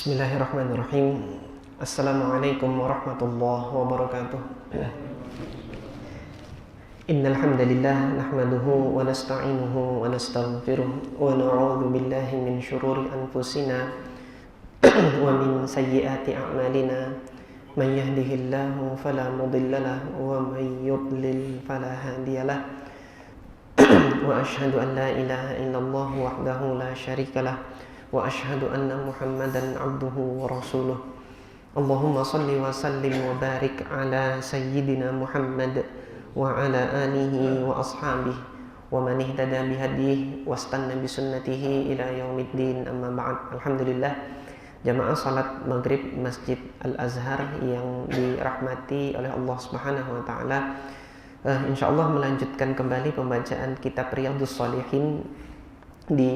Bismillahirrahmanirrahim. Assalamualaikum warahmatullahi wabarakatuh. Innal hamdalillah nahmaduhu wa nasta'inuhu wa nastaghfiruh wa na'udzu billahi min shururi anfusina wa min sayyiati a'malina. Man yahdihillahu fala mudilla lahu wa man yudlil fala hadiyalah. Wa asyhadu an la ilaha illallah wahdahu la syarikalah wa asyhadu anna Muhammadan abduhu wa rasuluh. Allahumma salli wa sallim wa barik ala sayyidina Muhammad wa ala alihi wa ashabihi wa man ihtada bihadihi wastanna bisunnatihi ila yaumiddin, amma ba'd. Alhamdulillah, jamaah salat maghrib Masjid Al-Azhar yang dirahmati oleh Allah Subhanahu wa taala, insyaallah melanjutkan kembali pembacaan kitab Riyadhus Shalihin di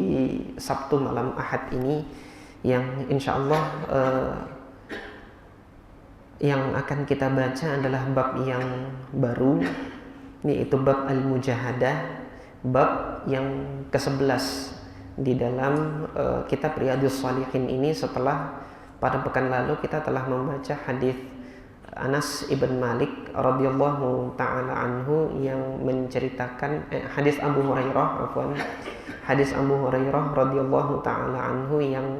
Sabtu malam Ahad ini, yang insyaallah yang akan kita baca adalah bab yang baru, yaitu bab Al-Mujahadah, bab yang ke-11 di dalam kitab Riyadhus Shalihin ini, setelah pada pekan lalu kita telah membaca hadis Anas ibn Malik radhiyallahu taala anhu yang menceritakan hadis Abu Hurairah radhiyallahu taala anhu yang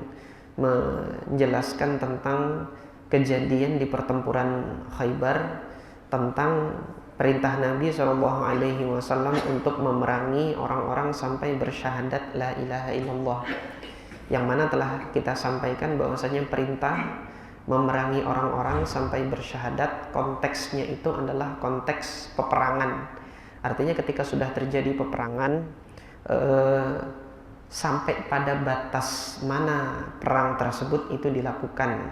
menjelaskan tentang kejadian di pertempuran Khaybar, tentang perintah Nabi Shallallahu Alaihi Wasallam untuk memerangi orang-orang sampai bersyahadat la ilaha illallah, yang mana telah kita sampaikan bahwasanya perintah memerangi orang-orang sampai bersyahadat konteksnya itu adalah konteks peperangan. Artinya ketika sudah terjadi peperangan, sampai pada batas mana perang tersebut itu dilakukan,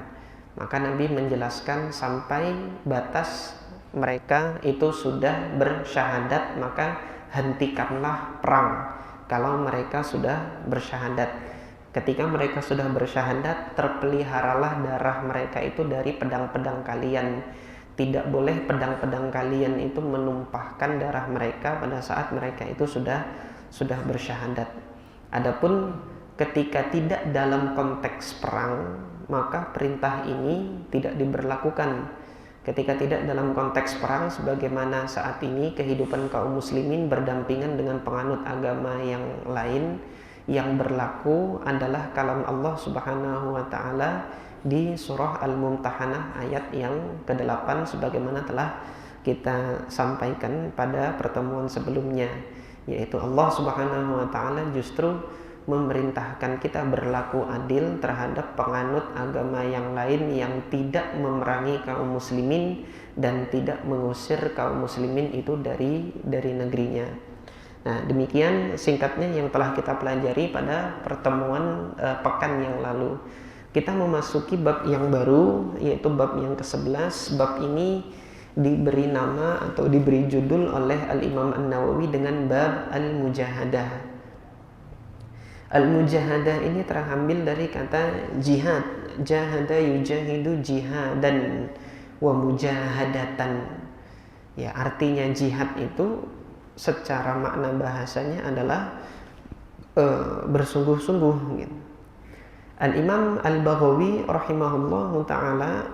maka Nabi menjelaskan sampai batas mereka itu sudah bersyahadat, maka hentikanlah perang kalau mereka sudah bersyahadat. Ketika mereka sudah bersyahadat, terpeliharalah darah mereka itu dari pedang-pedang kalian. Tidak boleh pedang-pedang kalian itu menumpahkan darah mereka pada saat mereka itu sudah bersyahadat. Adapun ketika tidak dalam konteks perang, maka perintah ini tidak diberlakukan. Ketika tidak dalam konteks perang, sebagaimana saat ini kehidupan kaum muslimin berdampingan dengan penganut agama yang lain, yang berlaku adalah kalam Allah Subhanahu wa taala di surah Al-Mumtahanah ayat yang ke-8, sebagaimana telah kita sampaikan pada pertemuan sebelumnya, yaitu Allah Subhanahu wa taala justru memerintahkan kita berlaku adil terhadap penganut agama yang lain yang tidak memerangi kaum muslimin dan tidak mengusir kaum muslimin itu dari negerinya. Nah, demikian singkatnya yang telah kita pelajari pada pertemuan pekan yang lalu. Kita memasuki bab yang baru, yaitu bab yang ke-11. Bab ini diberi nama atau diberi judul oleh Al-Imam An-Nawawi dengan bab Al-Mujahadah. Al-Mujahadah ini terambil dari kata jihad. Jahada yujahidu jihadan wa mujahadatan. Ya, artinya jihad itu secara makna bahasanya adalah bersungguh-sungguh gitu. Al-Imam Al-Baghawi rahimahullahu ta'ala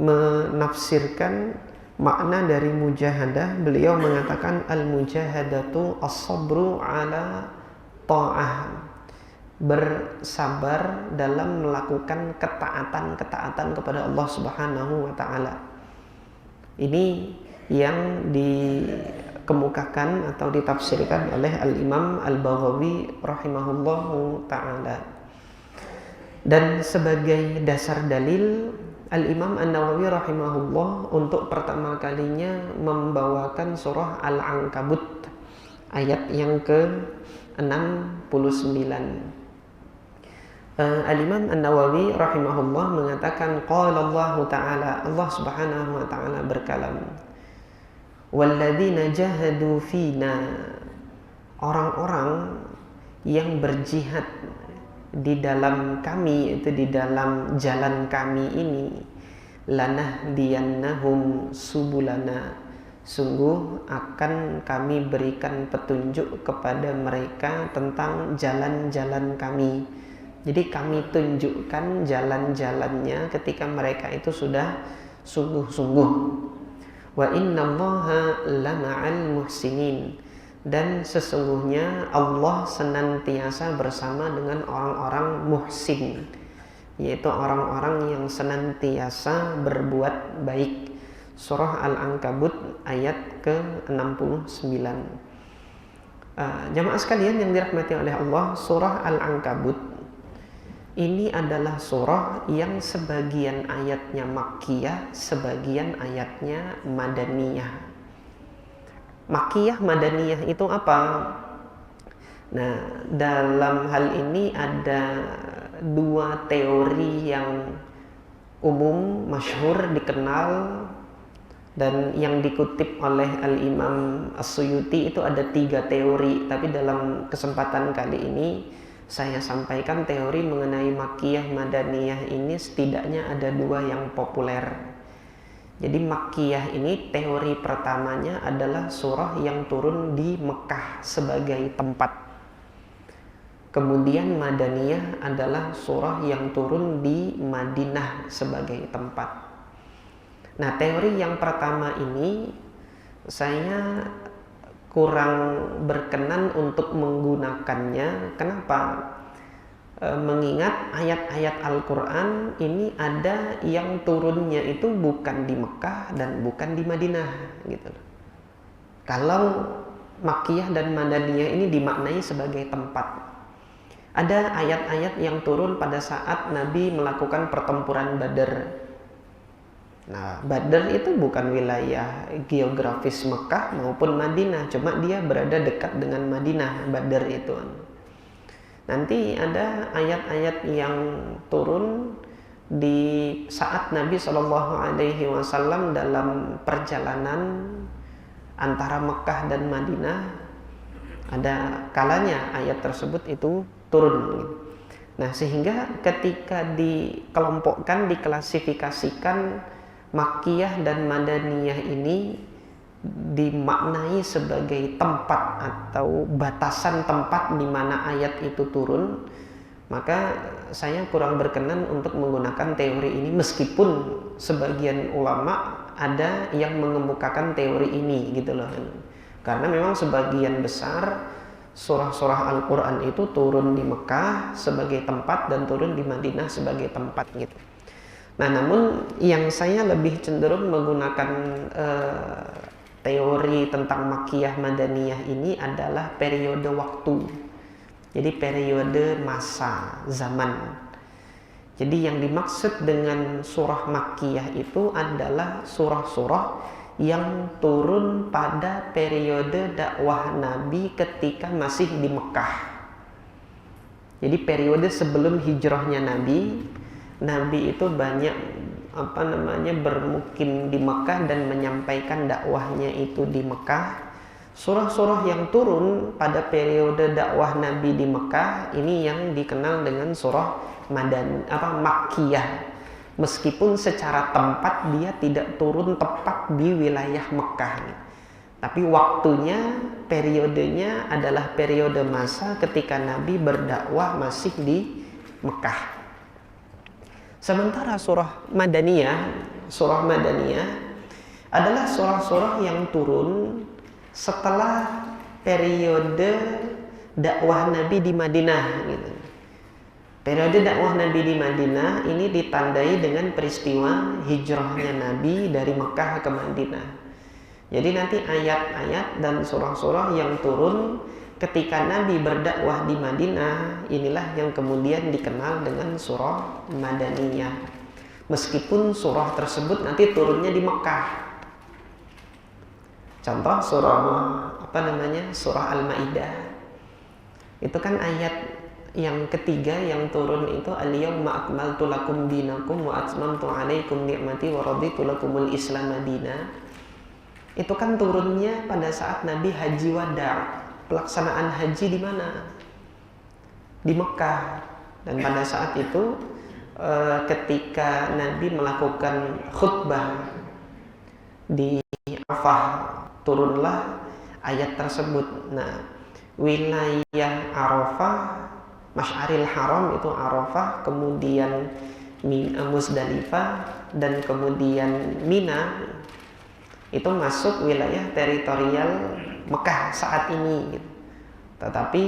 menafsirkan makna dari mujahadah. Beliau mengatakan al-mujahadatu as-sabru ala ta'ah, bersabar dalam melakukan ketaatan kepada Allah Subhanahu wa ta'ala. Ini yang dikemukakan atau ditafsirkan oleh Al-Imam Al-Baghawi rahimahullahu ta'ala. Dan sebagai dasar dalil, Al-Imam An-Nawawi rahimahullah untuk pertama kalinya membawakan surah Al-Ankabut ayat yang ke-69. Al-Imam An-Nawawi rahimahullah mengatakan qala Allah ta'ala, Allah Subhanahu wa ta'ala berkalam, walladzina jahadu fina, orang-orang yang berjihad di dalam kami, itu di dalam jalan kami ini, lanahdiyannahum subulana, sungguh akan kami berikan petunjuk kepada mereka tentang jalan-jalan kami. Jadi kami tunjukkan jalan-jalannya ketika mereka itu sudah sungguh-sungguh. Wa innallaha lama'al muhsinin, dan sesungguhnya Allah senantiasa bersama dengan orang-orang muhsin, yaitu orang-orang yang senantiasa berbuat baik. Surah Al-Ankabut ayat ke-69. Jamaah sekalian yang dirahmati oleh Allah, surah Al-Ankabut ini adalah surah yang sebagian ayatnya Makkiyah, sebagian ayatnya Madaniyah. Makkiyah, Madaniyah itu apa? Nah, dalam hal ini ada dua teori yang umum, masyhur, dikenal, dan yang dikutip oleh Al-Imam As-Suyuti itu ada 3 teori. Tapi dalam kesempatan kali ini saya sampaikan teori mengenai Makkiyah Madaniyah ini setidaknya ada 2 yang populer. Jadi Makkiyah ini teori pertamanya adalah surah yang turun di Mekah sebagai tempat. Kemudian Madaniyah adalah surah yang turun di Madinah sebagai tempat. Nah, teori yang pertama ini saya kurang berkenan untuk menggunakannya. Kenapa? Mengingat ayat-ayat Al-Quran ini ada yang turunnya itu bukan di Mekah dan bukan di Madinah gitu. Kalau Makkiyah dan Madaniyah ini dimaknai sebagai tempat. Ada ayat-ayat yang turun pada saat Nabi melakukan pertempuran Badar. Nah, Badar itu bukan wilayah geografis Mekah maupun Madinah, cuma dia berada dekat dengan Madinah, Badar itu. Nanti ada ayat-ayat yang turun di saat Nabi SAW dalam perjalanan antara Mekah dan Madinah. Ada kalanya ayat tersebut itu turun. Nah, sehingga ketika dikelompokkan, diklasifikasikan, Makkiyah dan Madaniyah ini dimaknai sebagai tempat atau batasan tempat di mana ayat itu turun, maka saya kurang berkenan untuk menggunakan teori ini, meskipun sebagian ulama ada yang mengemukakan teori ini gitu loh. Karena memang sebagian besar surah-surah Al-Quran itu turun di Mekah sebagai tempat dan turun di Madinah sebagai tempat gitu. Nah, namun yang saya lebih cenderung menggunakan teori tentang Makkiyah Madaniyah ini adalah periode waktu. Jadi periode masa, zaman. Jadi yang dimaksud dengan surah Makkiyah itu adalah surah-surah yang turun pada periode dakwah Nabi ketika masih di Mekah. Jadi periode sebelum hijrahnya Nabi itu banyak bermukim di Mekah dan menyampaikan dakwahnya itu di Mekah. Surah-surah yang turun pada periode dakwah Nabi di Mekah ini yang dikenal dengan surah Makkiyah. Meskipun secara tempat dia tidak turun tepat di wilayah Mekah, tapi waktunya, periodenya adalah periode masa ketika Nabi berdakwah masih di Mekah. Sementara surah Madaniyah adalah surah-surah yang turun setelah periode dakwah Nabi di Madinah gitu. Periode dakwah Nabi di Madinah ini ditandai dengan peristiwa hijrahnya Nabi dari Mekah ke Madinah. Jadi nanti ayat-ayat dan surah-surah yang turun ketika Nabi berdakwah di Madinah, inilah yang kemudian dikenal dengan surah Madaniyah. Meskipun surah tersebut nanti turunnya di Mekah. Contoh surah surah Al-Maidah. Itu kan ayat yang ketiga yang turun itu al-yawma akmaltu lakum dinakum wa atmamtu alaikum ni'mati wa raditu lakumul Islam madina. Itu kan turunnya pada saat Nabi haji wada. Pelaksanaan haji di mana? Di Mekah. Dan pada saat itu ketika Nabi melakukan khutbah di Arafah, turunlah ayat tersebut. Nah, wilayah Arafah Masy'aril Haram itu Arafah, kemudian Musdalifah, dan kemudian Mina, itu masuk wilayah teritorial Mekah saat ini gitu. Tetapi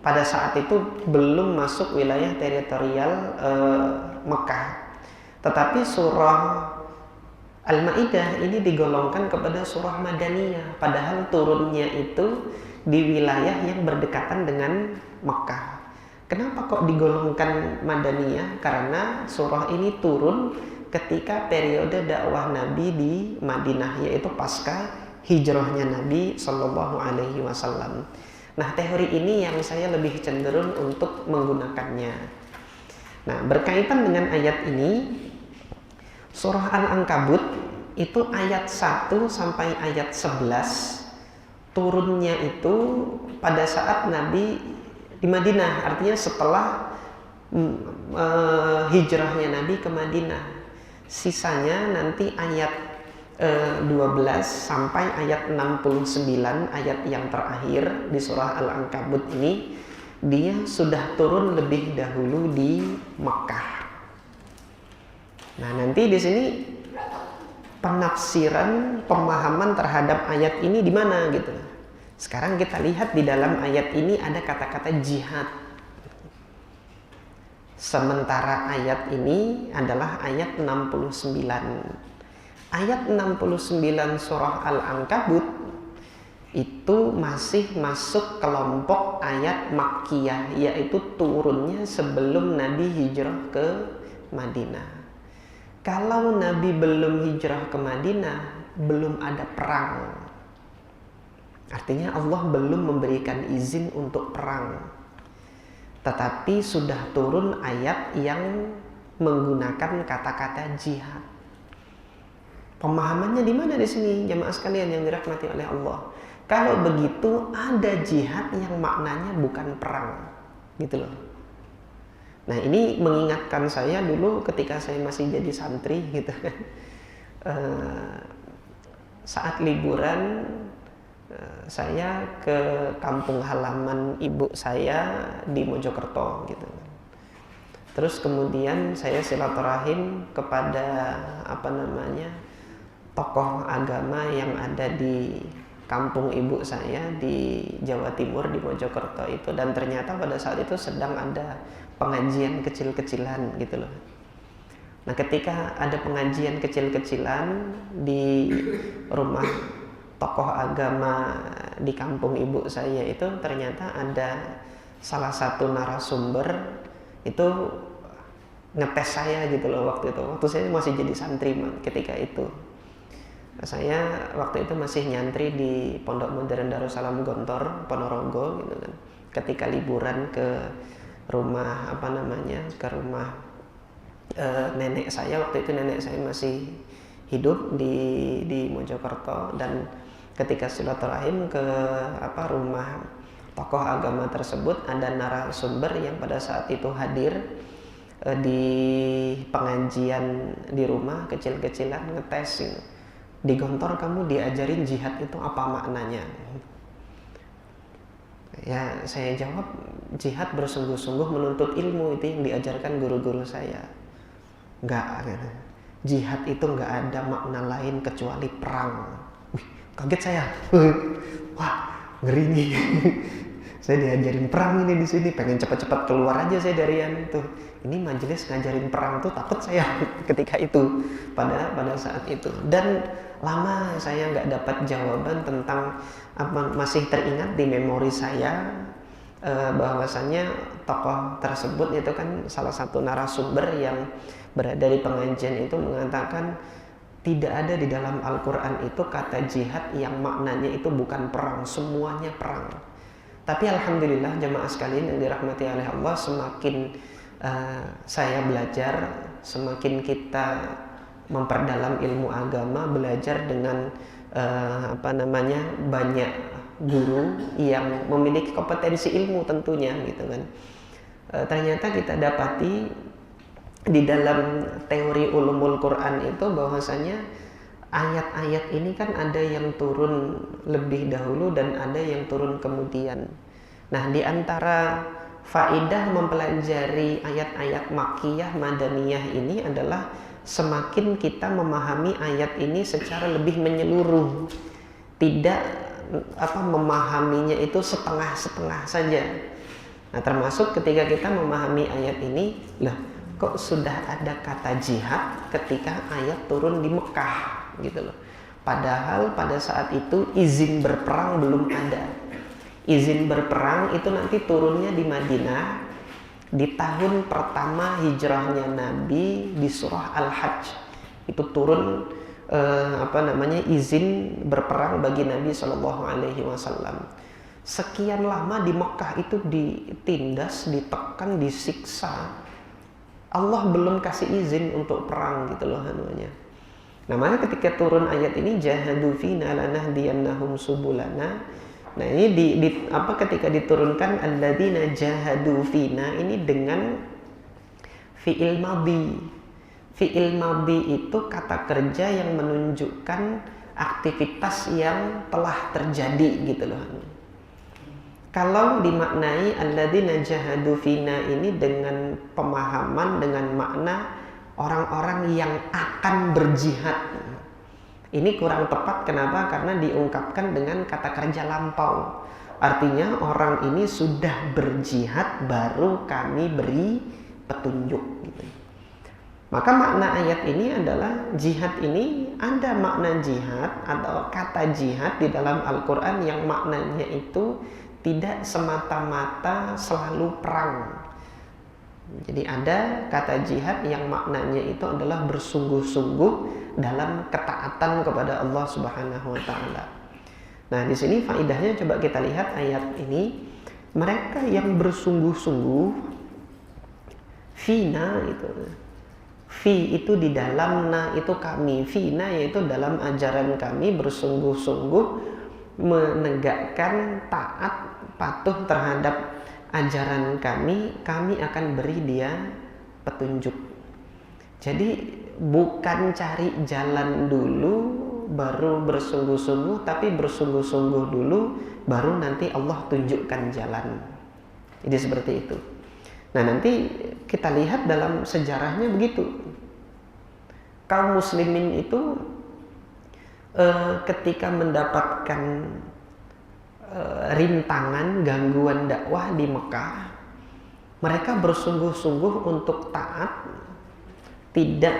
pada saat itu belum masuk wilayah teritorial Mekah. Tetapi surah Al-Maidah ini digolongkan kepada surah Madaniyah, padahal turunnya itu di wilayah yang berdekatan dengan Mekah. Kenapa kok digolongkan Madaniyah? Karena surah ini turun ketika periode dakwah Nabi di Madinah, yaitu pasca hijrahnya Nabi Shallallahu Alaihi Wasallam. Nah, teori ini yang saya lebih cenderung untuk menggunakannya. Nah, berkaitan dengan ayat ini, surah Al-Ankabut itu ayat 1 sampai ayat 11 turunnya itu pada saat Nabi di Madinah, artinya setelah hijrahnya Nabi ke Madinah. Sisanya nanti ayat 12 sampai ayat 69, ayat yang terakhir di surah Al-Ankabut ini, dia sudah turun lebih dahulu di Mekah. Nah, nanti di sini penafsiran, pemahaman terhadap ayat ini di mana gitu. Sekarang kita lihat di dalam ayat ini ada kata-kata jihad. Sementara ayat ini adalah ayat 69. Ayat 69 surah Al-Ankabut itu masih masuk kelompok ayat Makkiyah, yaitu turunnya sebelum Nabi hijrah ke Madinah. Kalau Nabi belum hijrah ke Madinah, belum ada perang. Artinya Allah belum memberikan izin untuk perang. Tetapi sudah turun ayat yang menggunakan kata-kata jihad. Pemahamannya di mana di sini, jamaah sekalian yang dirahmati oleh Allah? Kalau begitu ada jihad yang maknanya bukan perang, gitu loh. Nah, ini mengingatkan saya dulu ketika saya masih jadi santri gitu kan. Saat liburan saya ke kampung halaman ibu saya di Mojokerto gitu. Terus kemudian saya silaturahim kepada tokoh agama yang ada di kampung ibu saya di Jawa Timur di Mojokerto itu, dan ternyata pada saat itu sedang ada pengajian kecil-kecilan gitu loh. Nah, ketika ada pengajian kecil-kecilan di rumah tokoh agama di kampung ibu saya itu, ternyata ada salah satu narasumber itu ngetes saya gitu loh waktu itu. Waktu saya masih jadi santri ketika itu. Saya waktu itu masih nyantri di Pondok Modern Darussalam Gontor, Ponorogo gitu kan. Ketika liburan ke rumah ke rumah nenek saya, waktu itu nenek saya masih hidup di Mojokerto, dan ketika silaturahim ke rumah tokoh agama tersebut, ada narasumber yang pada saat itu hadir di pengajian di rumah kecil-kecilan, ngetes di Gontor kamu diajarin jihad itu apa maknanya? Ya, saya jawab, jihad bersungguh-sungguh menuntut ilmu, itu yang diajarkan guru-guru saya. Enggak, jihad itu enggak ada makna lain kecuali perang. Wih, kaget saya. Wah, ngeri nih. Saya diajarin perang ini di sini, pengen cepat-cepat keluar aja saya dari yang itu. Ini majelis ngajarin perang tuh, takut saya ketika itu pada saat itu. Dan lama saya nggak dapat jawaban tentang apa, masih teringat di memori saya bahwasanya tokoh tersebut itu kan salah satu narasumber yang berada di pengajian itu mengatakan tidak ada di dalam Al-Quran itu kata jihad yang maknanya itu bukan perang, semuanya perang. Tapi alhamdulillah jamaah sekalian yang dirahmati oleh Allah, semakin saya belajar, semakin kita memperdalam ilmu agama, belajar dengan banyak guru yang memiliki kompetensi ilmu tentunya gitu kan. Ternyata kita dapati di dalam teori ulumul Quran itu bahwasanya ayat-ayat ini kan ada yang turun lebih dahulu dan ada yang turun kemudian. Nah, di antara faidah mempelajari ayat-ayat makkiyah madaniyah ini adalah semakin kita memahami ayat ini secara lebih menyeluruh, tidak memahaminya itu setengah-setengah saja. Nah, termasuk ketika kita memahami ayat ini, lah kok sudah ada kata jihad ketika ayat turun di Mekah gitu loh. Padahal pada saat itu izin berperang belum ada. Izin berperang itu nanti turunnya di Madinah di tahun pertama hijrahnya Nabi, di surah Al-Hajj. Itu turun izin berperang bagi Nabi Shallallahu Alaihi Wasallam. Sekian lama di Mekah itu ditindas, ditekan, disiksa. Allah belum kasih izin untuk perang gitu loh anunya. Nah, maka ketika turun ayat ini jahadu fina lanahdiyannahum subulana. Nah, ini ketika diturunkan alladzina jahadu fina ini dengan fi'il madhi. Fi'il madhi itu kata kerja yang menunjukkan aktivitas yang telah terjadi gitu loh. Kalau dimaknai alladzina jahadu fina ini dengan pemahaman, dengan makna orang-orang yang akan berjihad, ini kurang tepat. Kenapa? Karena diungkapkan dengan kata kerja lampau. Artinya orang ini sudah berjihad baru kami beri petunjuk gitu. Maka makna ayat ini adalah jihad ini ada makna jihad atau kata jihad di dalam Al-Quran yang maknanya itu tidak semata-mata selalu perang. Jadi ada kata jihad yang maknanya itu adalah bersungguh-sungguh dalam ketaatan kepada Allah Subhanahu wa taala. Nah, di sini faidahnya coba kita lihat ayat ini. Mereka yang bersungguh-sungguh, fina itu. Fi itu di dalam, na itu kami. Fina yaitu dalam ajaran kami bersungguh-sungguh menegakkan taat patuh terhadap ajaran kami akan beri dia petunjuk. Jadi bukan cari jalan dulu baru bersungguh-sungguh, tapi bersungguh-sungguh dulu baru nanti Allah tunjukkan jalan. Jadi seperti itu. Nah, nanti kita lihat dalam sejarahnya begitu. Kaum muslimin itu ketika mendapatkan rintangan, gangguan dakwah di Mekah, mereka bersungguh-sungguh untuk taat, tidak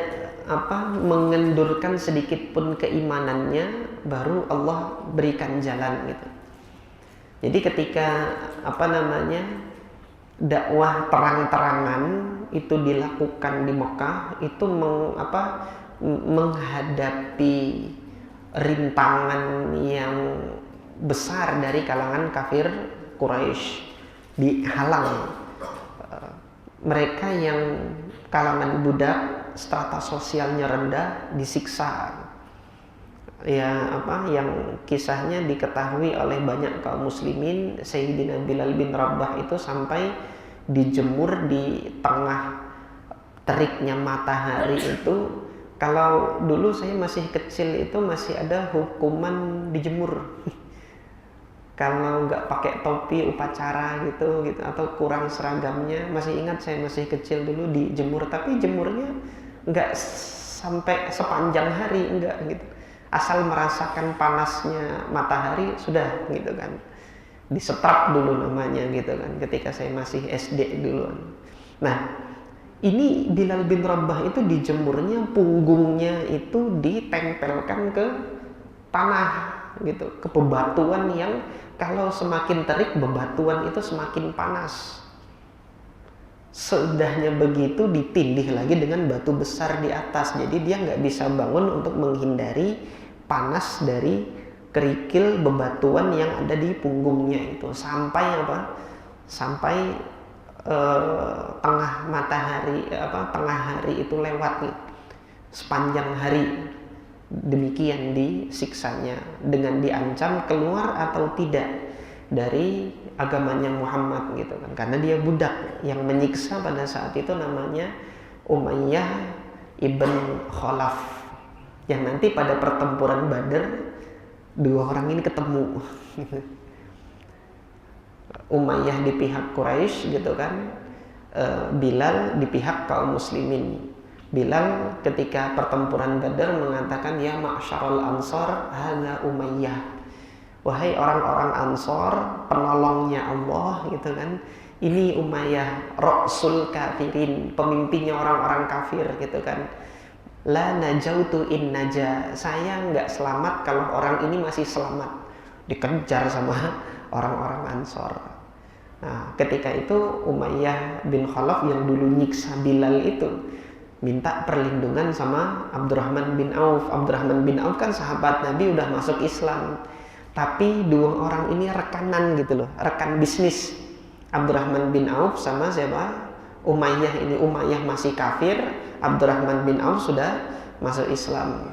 mengendurkan sedikit pun keimanannya, baru Allah berikan jalan gitu. Jadi ketika dakwah terang-terangan itu dilakukan di Mekah, itu menghadapi rintangan yang besar dari kalangan kafir Quraisy, dihalang. Mereka yang kalangan budak, strata sosialnya rendah, disiksa. Yang kisahnya diketahui oleh banyak kaum muslimin. Sayyidina Bilal bin Rabah itu sampai dijemur di tengah teriknya matahari itu. Kalau dulu saya masih kecil itu masih ada hukuman dijemur. Kalau nggak pakai topi upacara gitu atau kurang seragamnya, masih ingat saya masih kecil dulu dijemur, tapi jemurnya nggak sampai sepanjang hari, enggak gitu. Asal merasakan panasnya matahari sudah gitu kan. Disetrap dulu namanya gitu kan, ketika saya masih SD duluan. Nah, ini Bilal bin Rabah itu dijemurnya punggungnya itu ditempelkan ke tanah gitu, ke bebatuan yang kalau semakin terik bebatuan itu semakin panas. Sudahnya begitu ditindih lagi dengan batu besar di atas, jadi dia nggak bisa bangun untuk menghindari panas dari kerikil bebatuan yang ada di punggungnya itu sampai tengah matahari tengah hari itu lewat gitu. Sepanjang hari demikian disiksanya dengan diancam keluar atau tidak dari agamanya Muhammad gitu kan, karena dia budak. Yang menyiksa pada saat itu namanya Umayyah ibn Khalaf, yang nanti pada pertempuran Badar dua orang ini ketemu. Umayyah di pihak Quraisy gitu kan, Bilal di pihak kaum muslimin. Bilal ketika pertempuran Badar mengatakan, ya ma'syarul ansor hadza Umayyah, wahai orang-orang Ansor, penolongnya Allah gitu kan, ini Umayyah, Rasul kafirin, pemimpinnya orang-orang kafir gitu kan. La najautu in naja, saya nggak selamat kalau orang ini masih selamat, dikejar sama orang-orang Ansor. Nah, ketika itu Umayyah bin Khalaf yang dulu nyiksa Bilal itu minta perlindungan sama Abdurrahman bin Auf. Abdurrahman bin Auf kan sahabat Nabi, udah masuk Islam, tapi dua orang ini rekanan gitu loh, rekan bisnis. Abdurrahman bin Auf sama siapa? Umayyah ini. Umayyah masih kafir, Abdurrahman bin Auf sudah masuk Islam.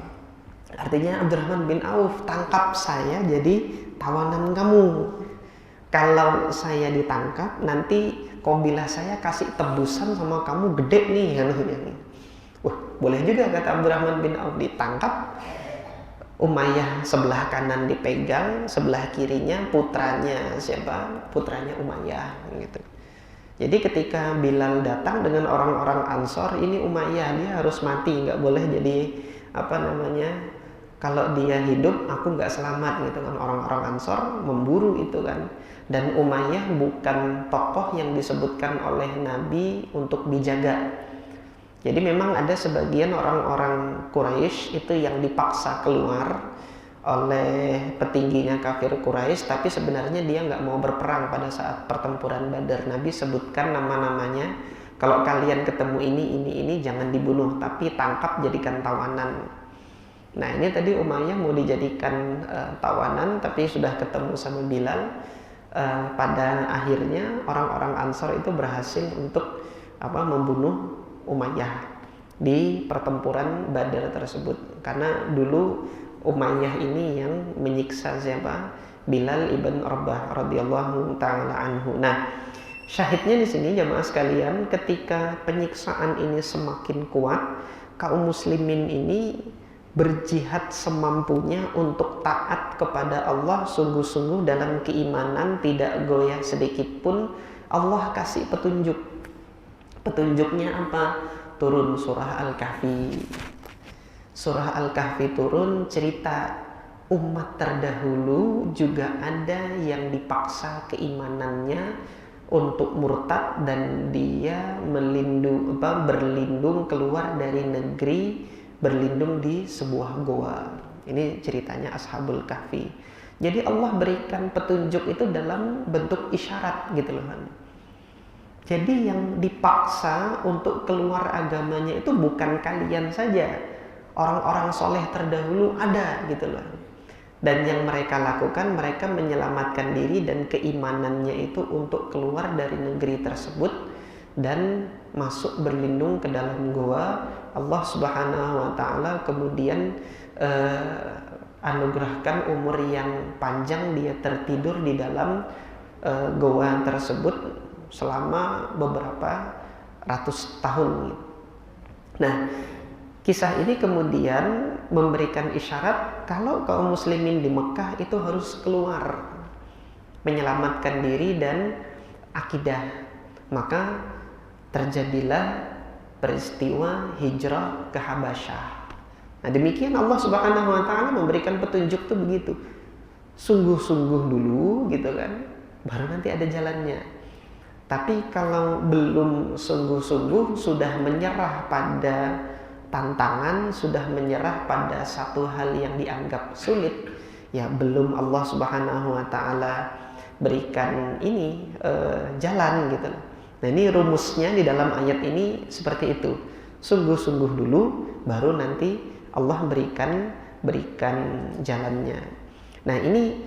Artinya Abdurrahman bin Auf, tangkap saya jadi tawanan kamu. Kalau saya ditangkap, nanti kabilah saya kasih tebusan sama kamu gede nih. Wah, boleh juga kata Abdurrahman bin Auf. Ditangkap, Umayyah sebelah kanan dipegang, sebelah kirinya putranya siapa? Putranya Umayyah gitu. Jadi ketika Bilal datang dengan orang-orang Ansor, ini Umayyah, dia harus mati, nggak boleh jadi apa namanya, kalau dia hidup aku nggak selamat gitu kan. Orang-orang Ansor memburu itu kan. Dan Umayyah bukan tokoh yang disebutkan oleh Nabi untuk dijaga. Jadi memang ada sebagian orang-orang Quraisy itu yang dipaksa keluar oleh petingginya kafir Quraisy, tapi sebenarnya dia nggak mau berperang pada saat pertempuran Badar. Nabi sebutkan nama-namanya, kalau kalian ketemu ini jangan dibunuh, tapi tangkap jadikan tawanan. Nah ini tadi Umayyah mau dijadikan tawanan, tapi sudah ketemu sama Bilal. Pada akhirnya orang-orang Ansor itu berhasil untuk membunuh Umayyah di pertempuran Badar tersebut. Karena dulu Umayyah ini yang menyiksa siapa? Bilal ibn Rabah radhiyallahu taala anhu. Nah, syahidnya di sini jamaah sekalian, ketika penyiksaan ini semakin kuat, kaum muslimin ini berjihad semampunya untuk taat kepada Allah sungguh-sungguh dalam keimanan, tidak goyah sedikit pun. Allah kasih petunjuk. Petunjuknya apa? Turun surah Al-Kahfi. Surah Al-Kahfi turun, cerita umat terdahulu juga ada yang dipaksa keimanannya untuk murtad dan dia berlindung keluar dari negeri, berlindung di sebuah goa. Ini ceritanya Ashabul Kahfi. Jadi Allah berikan petunjuk itu dalam bentuk isyarat gitu loh kan. Jadi yang dipaksa untuk keluar agamanya itu bukan kalian saja, orang-orang soleh terdahulu ada gitu loh. Dan yang mereka lakukan, mereka menyelamatkan diri dan keimanannya itu untuk keluar dari negeri tersebut dan masuk berlindung ke dalam goa. Allah Subhanahu wa taala kemudian anugerahkan umur yang panjang, dia tertidur di dalam goa tersebut selama beberapa ratus tahun. Nah, kisah ini kemudian memberikan isyarat kalau kaum muslimin di Mekah itu harus keluar menyelamatkan diri dan akidah. Maka terjadilah peristiwa hijrah ke Habasyah. Nah, demikian Allah Subhanahu wa taala memberikan petunjuk tuh begitu. Sungguh-sungguh dulu gitu kan, baru nanti ada jalannya. Tapi kalau belum sungguh-sungguh, sudah menyerah pada tantangan, sudah menyerah pada satu hal yang dianggap sulit, ya belum Allah Subhanahu wa taala berikan ini jalan gitu. Nah, ini rumusnya di dalam ayat ini seperti itu. Sungguh-sungguh dulu, baru nanti Allah berikan jalannya. Nah, ini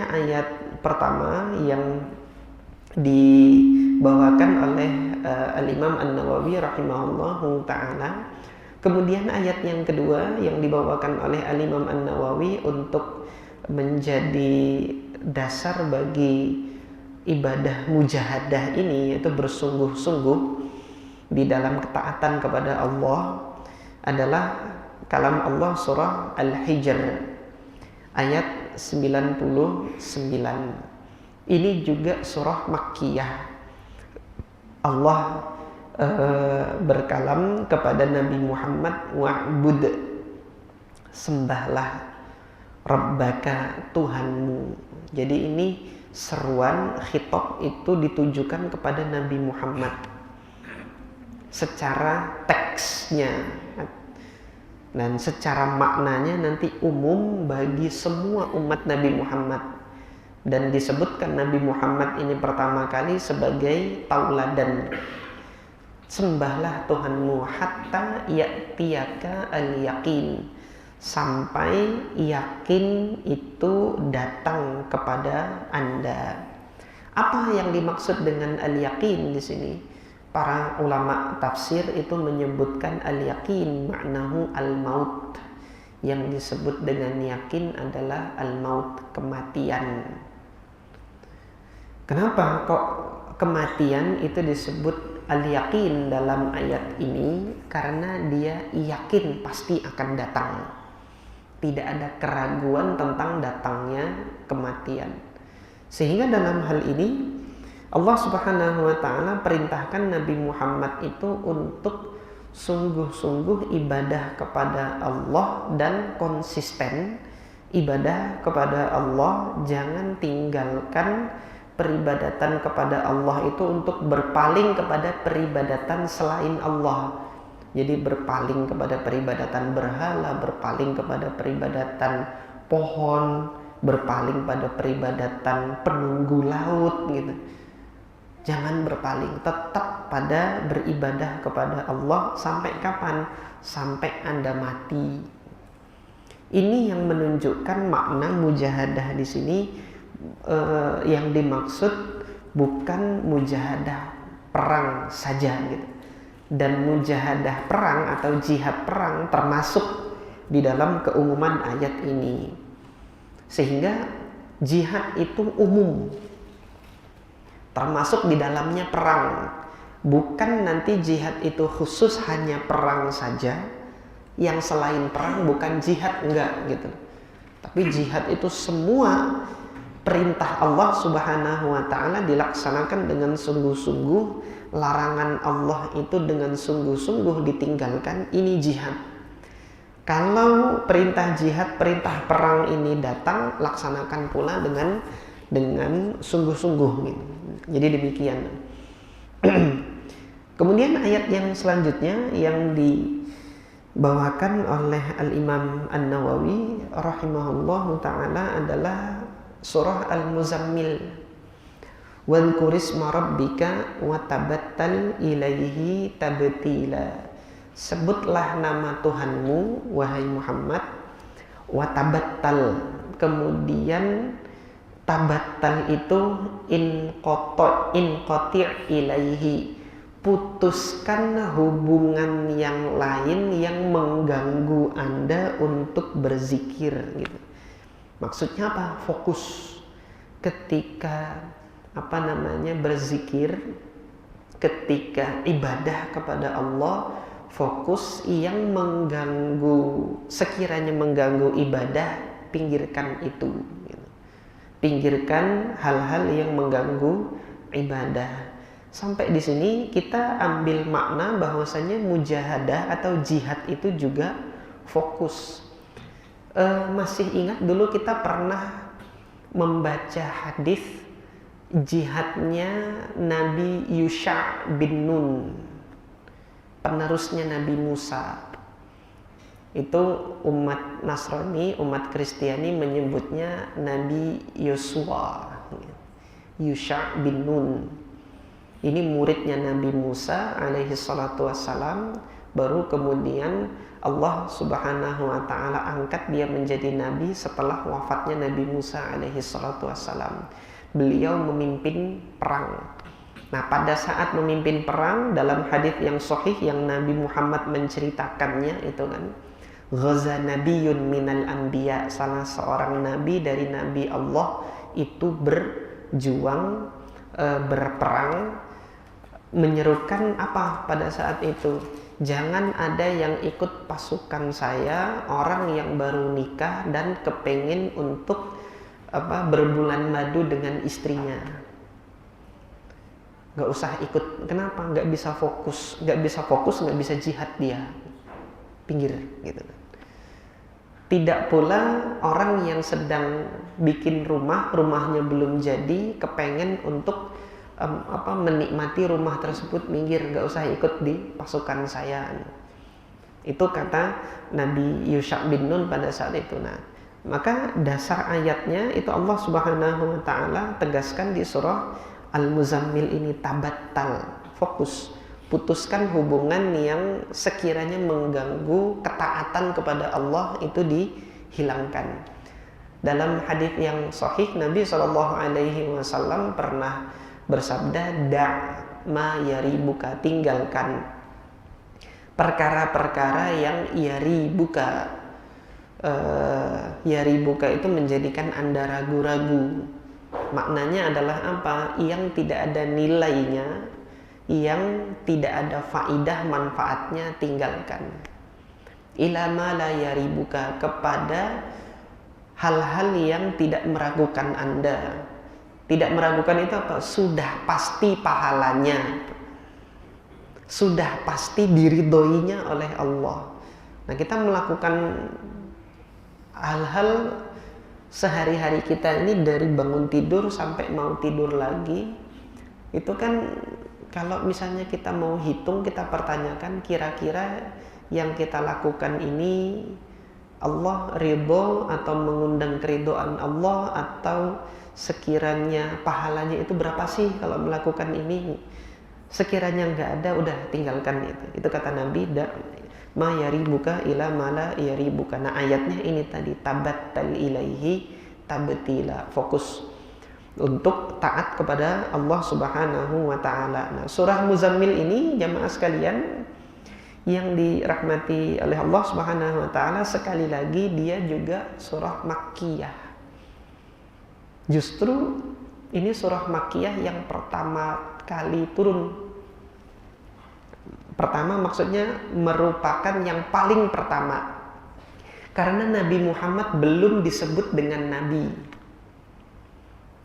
ayat pertama yang dibawakan oleh Al-Imam An-Nawawi rahimahullahu ta'ala. Kemudian ayat yang kedua yang dibawakan oleh Al-Imam An-Nawawi untuk menjadi dasar bagi ibadah mujahadah ini, yaitu bersungguh-sungguh di dalam ketaatan kepada Allah, adalah kalam Allah surah Al-Hijr ayat 99, Ini juga surah Makkiyah. Allah berkalam kepada Nabi Muhammad, wa'bud, sembahlah Rabbaka, Tuhanmu. Jadi ini seruan khitab itu ditujukan kepada Nabi Muhammad secara teksnya, dan secara maknanya nanti umum bagi semua umat Nabi Muhammad. Dan disebutkan Nabi Muhammad ini pertama kali sebagai tauladan. Sembahlah Tuhanmu hatta ya'tiyaka al-yaqin, sampai yakin itu datang kepada Anda. Apa yang dimaksud dengan al-yaqin di sini? Para ulama tafsir itu menyebutkan al-yaqin maknahu al-maut. Yang disebut dengan yakin adalah al-maut, kematian. Kenapa kok kematian itu disebut al-yaqin dalam ayat ini? Karena dia yakin pasti akan datang. Tidak ada keraguan tentang datangnya kematian. Sehingga dalam hal ini Allah Subhanahu wa ta'ala perintahkan Nabi Muhammad itu untuk sungguh-sungguh ibadah kepada Allah dan konsisten ibadah kepada Allah. Jangan tinggalkan peribadatan kepada Allah itu untuk berpaling kepada peribadatan selain Allah. Jadi berpaling kepada peribadatan berhala, berpaling kepada peribadatan pohon, berpaling pada peribadatan penunggu laut gitu. Jangan berpaling, tetap pada beribadah kepada Allah. Sampai kapan? Sampai Anda mati. Ini yang menunjukkan makna mujahadah di sini. Yang dimaksud bukan mujahadah perang saja gitu. Dan mujahadah perang atau jihad perang termasuk di dalam keumuman ayat ini. Sehingga jihad itu umum, termasuk di dalamnya perang. Bukan nanti jihad itu khusus hanya perang saja, yang selain perang bukan jihad, enggak gitu. Tapi jihad itu semua perintah Allah Subhanahu wa ta'ala dilaksanakan dengan sungguh-sungguh, larangan Allah itu dengan sungguh-sungguh ditinggalkan. Ini jihad. Kalau perintah jihad, perintah perang ini datang, laksanakan pula dengan sungguh-sungguh gitu. Jadi demikian. Kemudian ayat yang selanjutnya yang dibawakan oleh Al-Imam An-Nawawi rahimahullahu ta'ala adalah surah Al-Muzammil. Wadhkurisma rabbika wa tabattal ilaihi tabtila. Sebutlah nama Tuhanmu wahai Muhammad, wa tabattal. Kemudian tabattal itu inqati' ilaihi, putuskan hubungan yang lain yang mengganggu Anda untuk berzikir gitu. Maksudnya apa? Fokus ketika berzikir, ketika ibadah kepada Allah, fokus yang mengganggu, sekiranya mengganggu ibadah, pinggirkan itu gitu. Pinggirkan hal-hal yang mengganggu ibadah. Sampai di sini kita ambil makna bahwasanya mujahadah atau jihad itu juga fokus. Masih ingat dulu kita pernah membaca hadis jihadnya Nabi Yusha bin Nun, penerusnya Nabi Musa. Itu umat Nasrani, umat Kristiani menyebutnya Nabi Yosua, Yusha bin Nun. Ini muridnya Nabi Musa alaihi salatu wassalam. Baru kemudian Allah Subhanahu wa ta'ala angkat dia menjadi nabi setelah wafatnya Nabi Musa alaihi salatu wassalam. Beliau memimpin perang. Nah, pada saat memimpin perang, dalam hadis yang sahih yang Nabi Muhammad menceritakannya itu kan, ghaza nabiyyun minal anbiya, salah seorang nabi dari nabi Allah itu berjuang, berperang, menyerukan apa pada saat itu? Jangan ada yang ikut pasukan saya, orang yang baru nikah dan kepengin untuk berbulan madu dengan istrinya. Nggak usah ikut. Kenapa? Nggak bisa fokus, nggak bisa jihad dia. Pinggir gitu. Tidak pula orang yang sedang bikin rumahnya belum jadi, kepengen untuk menikmati rumah tersebut, minggir, nggak usah ikut di pasukan saya. Itu kata Nabi Yusha bin Nun pada saat itu. Nah, maka dasar ayatnya itu Allah Subhanahu wa taala tegaskan di surah Al-Muzammil ini, tabattal, fokus, putuskan hubungan yang sekiranya mengganggu ketaatan kepada Allah itu dihilangkan. Dalam hadis yang sahih Nabi SAW pernah bersabda, da' ma yaribuka, tinggalkan perkara-perkara yang yaribuka. Yaribuka itu menjadikan Anda ragu-ragu. Maknanya adalah apa? Yang tidak ada nilainya, yang tidak ada faidah manfaatnya, tinggalkan. Ila ma la yaribuka, kepada hal-hal yang tidak meragukan Anda. Tidak meragukan itu apa? Sudah pasti pahalanya, sudah pasti diridhoinya oleh Allah. Nah, kita melakukan hal-hal sehari-hari kita ini dari bangun tidur sampai mau tidur lagi, itu kan kalau misalnya kita mau hitung, kita pertanyakan kira-kira yang kita lakukan ini Allah ridho atau mengundang keridhaan Allah, atau sekiranya pahalanya itu berapa sih kalau melakukan ini. Sekiranya nggak ada, udah tinggalkan itu. Itu kata Nabi, ma yaribuka ila mala yaribuka. Nah, ayatnya ini tadi, tabattal ilaihi tabtila, fokus untuk taat kepada Allah Subhanahu wa taala. Nah, surah Muzammil ini jamaah sekalian yang dirahmati oleh Allah Subhanahu wa taala, sekali lagi dia juga surah Makkiyah. Justru ini surah Makkiyah yang pertama kali turun. Pertama maksudnya merupakan yang paling pertama, karena Nabi Muhammad belum disebut dengan Nabi.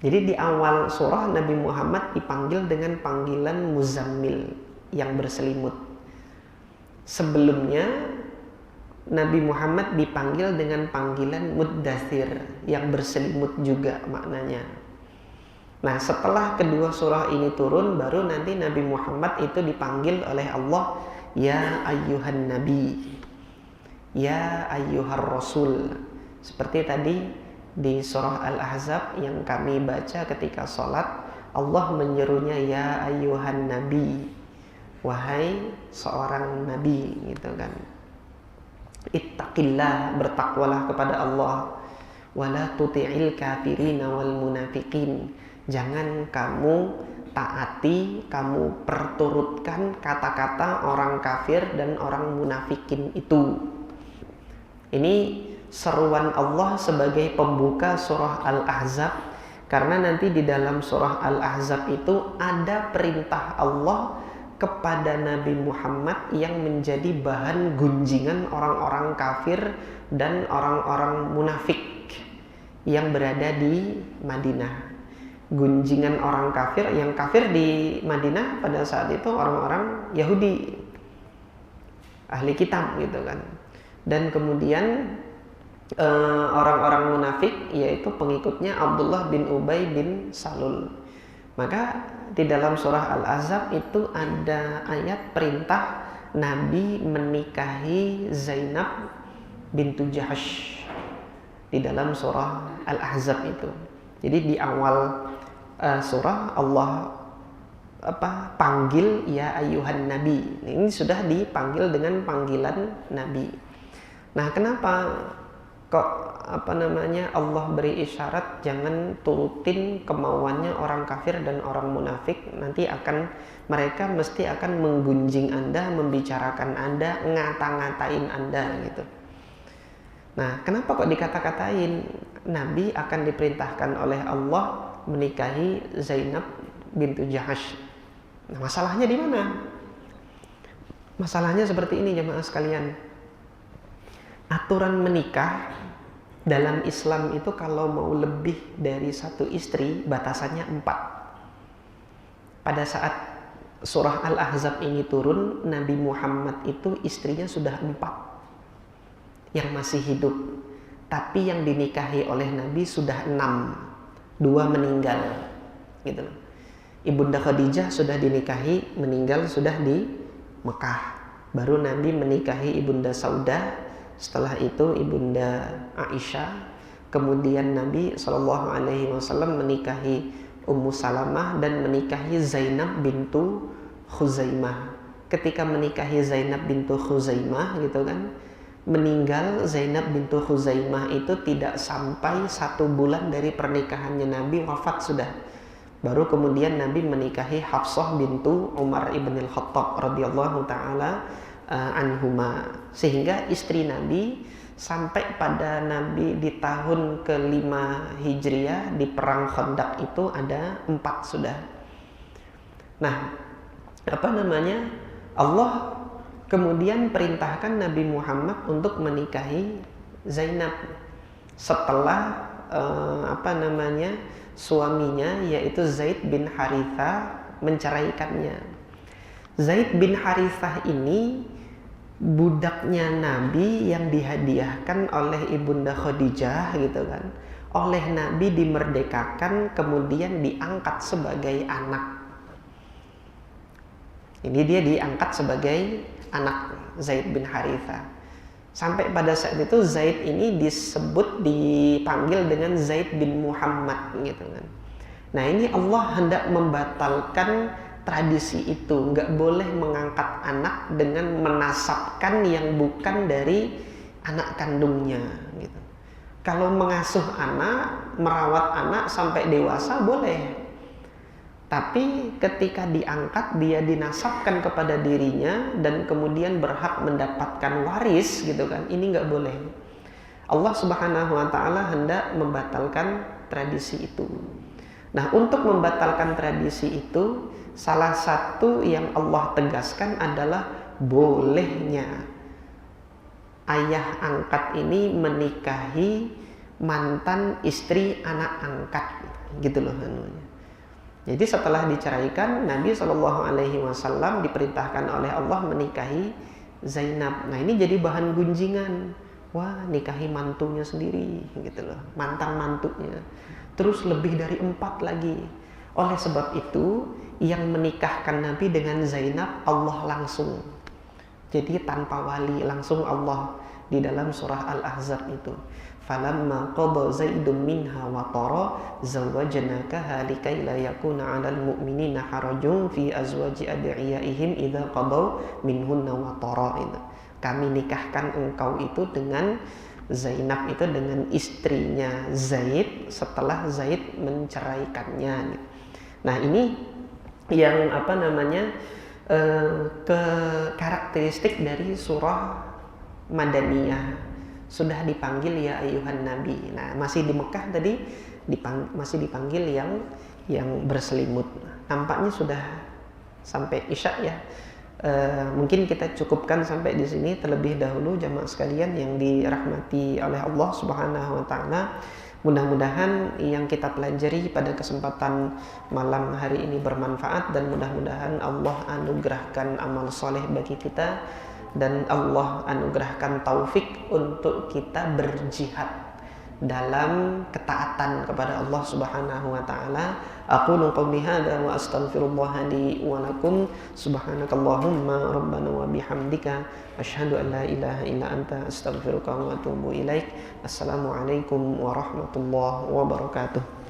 Jadi di awal surah Nabi Muhammad dipanggil dengan panggilan Muzammil, yang berselimut. Sebelumnya Nabi Muhammad dipanggil dengan panggilan Muddathir, yang berselimut juga maknanya. Nah, setelah kedua surah ini turun, baru nanti Nabi Muhammad itu dipanggil oleh Allah, ya ayyuhan nabi, ya ayyuhar rasul. Seperti tadi di surah Al-Ahzab yang kami baca ketika sholat, Allah menyerunya ya ayyuhan nabi, wahai seorang nabi, gitu kan. Ittaqillah, bertakwalah kepada Allah, wala tuti'il kafirina wal munafiqin, jangan kamu taati, kamu perturutkan kata-kata orang kafir dan orang munafikin itu. Ini seruan Allah sebagai pembuka surah Al-Ahzab, karena nanti di dalam surah Al-Ahzab itu ada perintah Allah kepada Nabi Muhammad yang menjadi bahan gunjingan orang-orang kafir dan orang-orang munafik yang berada di Madinah. Gunjingan orang kafir, yang kafir di Madinah pada saat itu orang-orang Yahudi, ahli kitab gitu kan. Dan kemudian orang-orang munafik, yaitu pengikutnya Abdullah bin Ubay bin Salul. Maka di dalam surah Al-Ahzab itu ada ayat perintah Nabi menikahi Zainab bintu Jahsh di dalam surah Al-Ahzab itu. Jadi di awal surah Allah panggil ya ayyuhan nabi. Ini sudah dipanggil dengan panggilan nabi. Nah, kenapa kok Allah beri isyarat jangan turutin kemauannya orang kafir dan orang munafik, nanti mereka mesti akan menggunjing Anda, membicarakan Anda, ngata-ngatain Anda gitu. Nah, kenapa kok dikata-katain? Nabi akan diperintahkan oleh Allah menikahi Zainab bintu Jahsh. Nah, masalahnya di mana? Masalahnya seperti ini jemaah sekalian. Aturan menikah Dalam Islam itu kalau mau lebih dari satu istri, batasannya 4. Pada saat surah Al-Ahzab ini turun, Nabi Muhammad itu istrinya sudah 4 yang masih hidup. Tapi yang dinikahi oleh Nabi sudah 6, 2 meninggal. Gitu. Ibunda Khadijah sudah dinikahi, meninggal sudah di Mekah. Baru Nabi menikahi Ibunda Saudah, setelah itu Ibunda Aisyah. Kemudian Nabi SAW menikahi Ummu Salamah dan menikahi Zainab bintu Khuzaimah. Ketika menikahi Zainab bintu Khuzaimah gitu kan, meninggal Zainab bintu Khuzaimah itu tidak sampai 1 bulan dari pernikahannya Nabi, wafat sudah. Baru kemudian Nabi menikahi Hafsah bintu Umar ibn al-Khattab radhiyallahu taala anhuma. Sehingga istri Nabi sampai pada Nabi di tahun ke-5 Hijriah di perang Khandaq itu ada 4 sudah. Nah, Allah kemudian perintahkan Nabi Muhammad untuk menikahi Zainab setelah suaminya yaitu Zaid bin Harithah menceraikannya. Zaid bin Harithah ini budaknya Nabi yang dihadiahkan oleh Ibunda Khadijah gitu kan. Oleh Nabi dimerdekakan, kemudian diangkat sebagai anak. Ini dia diangkat sebagai anak Zaid bin Harithah. Sampai pada saat itu Zaid ini dipanggil dengan Zaid bin Muhammad gitu kan. Nah, ini Allah hendak membatalkan tradisi itu. Nggak boleh mengangkat anak dengan menasabkan yang bukan dari anak kandungnya gitu. Kalau mengasuh anak, merawat anak sampai dewasa boleh. Tapi ketika diangkat, dia dinasabkan kepada dirinya dan kemudian berhak mendapatkan waris gitu kan, ini nggak boleh. Allah Subhanahu wa ta'ala hendak membatalkan tradisi itu. Nah, untuk membatalkan tradisi itu, salah satu yang Allah tegaskan adalah bolehnya ayah angkat ini menikahi mantan istri anak angkat gitu loh. Jadi setelah diceraikan, Nabi SAW diperintahkan oleh Allah menikahi Zainab. Nah, ini jadi bahan gunjingan. Wah, nikahi mantunya sendiri gitu loh, mantan mantunya. Terus lebih dari 4 lagi. Oleh sebab itu, yang menikahkan Nabi dengan Zainab Allah langsung. Jadi tanpa wali, langsung Allah di dalam surah Al-Ahzab itu. Falamma qada Zaidun minha watara zawwajnakaha likai la yakuna 'alal mu'minina harajun fi azwaji adiyaihim idza qadaw minhunna watara. Kami nikahkan engkau itu dengan Zainab itu dengan istrinya Zaid setelah Zaid menceraikannya. Nah, ini yang karakteristik dari surah Madaniyah. Sudah dipanggil ya ayuhan nabi. Nah, masih di Mekah tadi masih dipanggil yang berselimut. Nampaknya sudah sampai Isya ya. Mungkin kita cukupkan sampai di sini terlebih dahulu jamaah sekalian yang dirahmati oleh Allah Subhanahu wa taala. Mudah-mudahan yang kita pelajari pada kesempatan malam hari ini bermanfaat dan mudah-mudahan Allah anugerahkan amal soleh bagi kita dan Allah anugerahkan taufik untuk kita berjihad dalam ketaatan kepada Allah Subhanahu wa taala. Aqulu qouli hadza wa astaghfirullah li wa lakum. Subhanakallahumma rabbana wa bihamdika asyhadu an la ilaha illa anta astaghfiruka wa atubu ilaik. Assalamualaikum warahmatullahi wabarakatuh.